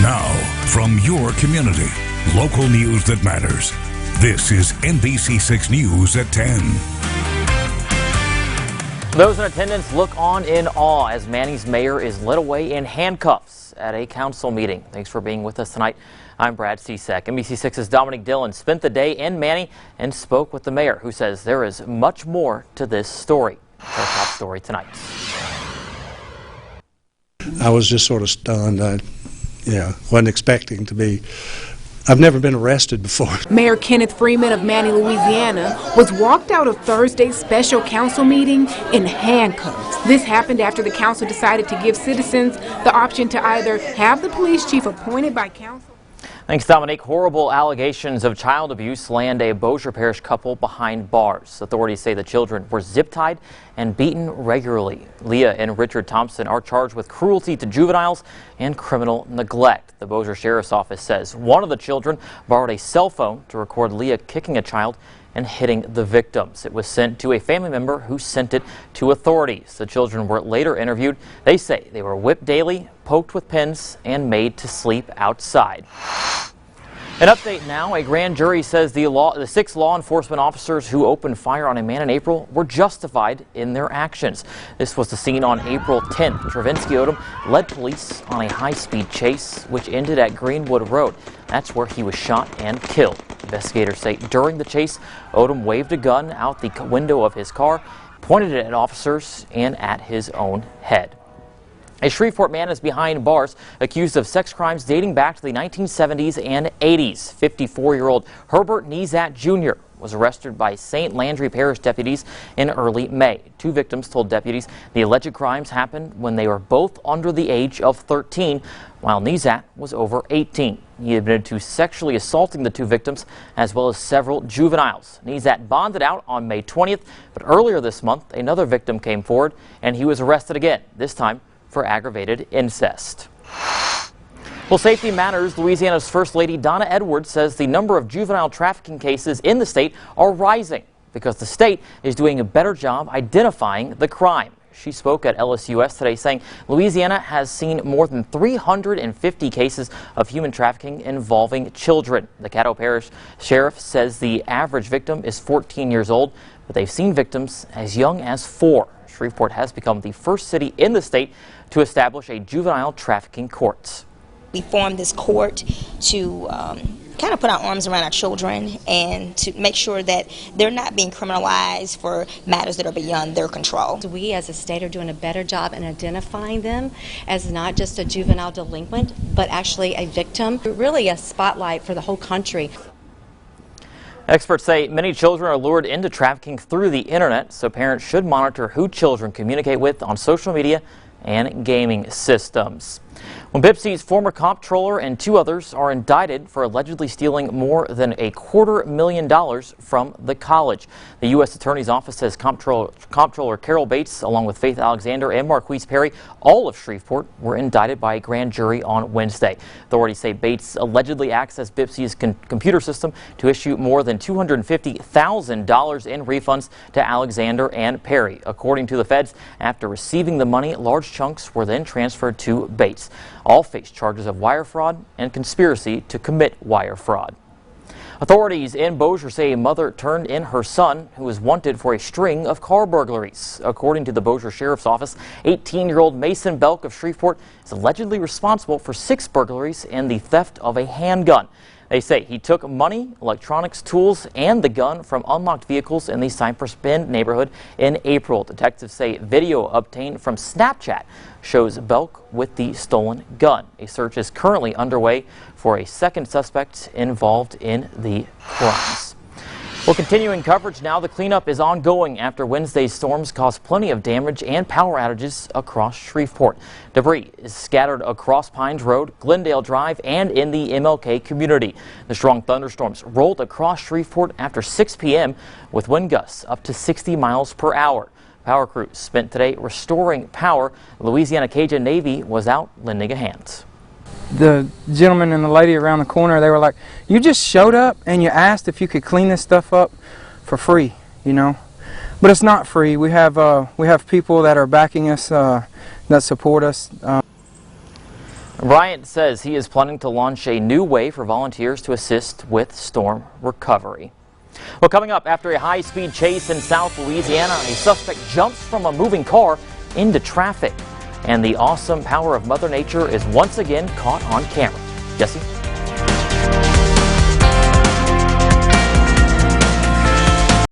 Now, from your community, local news that matters. This is NBC6 News at 10. Those in attendance look on in awe as Manning's mayor is led away in handcuffs at a council meeting. Thanks for being with us tonight. I'm Brad Cesak. NBC6's Dominic Dillon spent the day in Manning and spoke with the mayor, who says there is much more to this story. It's our top story tonight. I was just sort of stunned. Wasn't expecting to be. I've never been arrested before. Mayor Kenneth Freeman of Manning, Louisiana, was walked out of Thursday's special council meeting in handcuffs. This happened after the council decided to give citizens the option to either have the police chief appointed by council. Thanks, Dominic. Horrible allegations of child abuse land a Bossier Parish couple behind bars. Authorities say the children were zip-tied and beaten regularly. Leah and Richard Thompson are charged with cruelty to juveniles and criminal neglect. The Bossier Sheriff's Office says one of the children borrowed a cell phone to record Leah kicking a child and hitting the victims. It was sent to a family member who sent it to authorities. The children were later interviewed. They say they were whipped daily, poked with pins, and made to sleep outside. An update now. A grand jury says the 6 law enforcement officers who opened fire on a man in April were justified in their actions. This was the scene on April 10th. Travinsky Odom led police on a high-speed chase, which ended at Greenwood Road. That's where he was shot and killed. Investigators say during the chase, Odom waved a gun out the window of his car, pointed it at officers and at his own head. A Shreveport man is behind bars accused of sex crimes dating back to the 1970s and 80s. 54-year-old Herbert Nezat Jr. was arrested by St. Landry Parish deputies in early May. 2 victims told deputies the alleged crimes happened when they were both under the age of 13, while Nezat was over 18. He admitted to sexually assaulting the 2 victims as well as several juveniles. Nezat bonded out on May 20th, but earlier this month another victim came forward and he was arrested again, this time for aggravated incest. Well, safety matters. Louisiana's First Lady Donna Edwards says the number of juvenile trafficking cases in the state are rising because the state is doing a better job identifying the crime. She spoke at LSUS today saying Louisiana has seen more than 350 cases of human trafficking involving children. The Caddo Parish Sheriff says the average victim is 14 years old, but they've seen victims as young as 4. Shreveport has become the first city in the state to establish a juvenile trafficking court. We formed this court to kind of put our arms around our children and to make sure that they're not being criminalized for matters that are beyond their control. We as a state are doing a better job in identifying them as not just a juvenile delinquent, but actually a victim, really a spotlight for the whole country. Experts say many children are lured into trafficking through the internet, so parents should monitor who children communicate with on social media and gaming systems. Well, Bipsy's former comptroller and 2 others are indicted for allegedly stealing more than $250,000 from the college. The U.S. Attorney's Office says Comptroller Carol Bates, along with Faith Alexander and Marquise Perry, all of Shreveport, were indicted by a grand jury on Wednesday. Authorities say Bates allegedly accessed Bipsy's computer system to issue more than $250,000 in refunds to Alexander and Perry. According to the feds, after receiving the money, large chunks were then transferred to Bates. All face charges of wire fraud and conspiracy to commit wire fraud. Authorities in Bossier say a mother turned in her son who was wanted for a string of car burglaries. According to the Bossier Sheriff's Office, 18-year-old Mason Belk of Shreveport is allegedly responsible for 6 burglaries and the theft of a handgun. They say he took money, electronics, tools, and the gun from unlocked vehicles in the Cypress Bend neighborhood in April. Detectives say video obtained from Snapchat shows Belk with the stolen gun. A search is currently underway for a second suspect involved in the crimes. Well, continuing coverage now. The cleanup is ongoing after Wednesday's storms caused plenty of damage and power outages across Shreveport. Debris is scattered across Pines Road, Glendale Drive, and in the MLK community. The strong thunderstorms rolled across Shreveport after 6 p.m. with wind gusts up to 60 miles per hour. Power crews spent today restoring power. Louisiana Cajun Navy was out lending a hand. The gentleman and the lady around the corner, they were like, you just showed up and you asked if you could clean this stuff up for free, you know. But it's not free. We have people that are backing us, that support us. Bryant says he is planning to launch a new way for volunteers to assist with storm recovery. Well, coming up, after a high-speed chase in South Louisiana, a suspect jumps from a moving car into traffic. And the awesome power of Mother Nature is once again caught on camera. Jesse?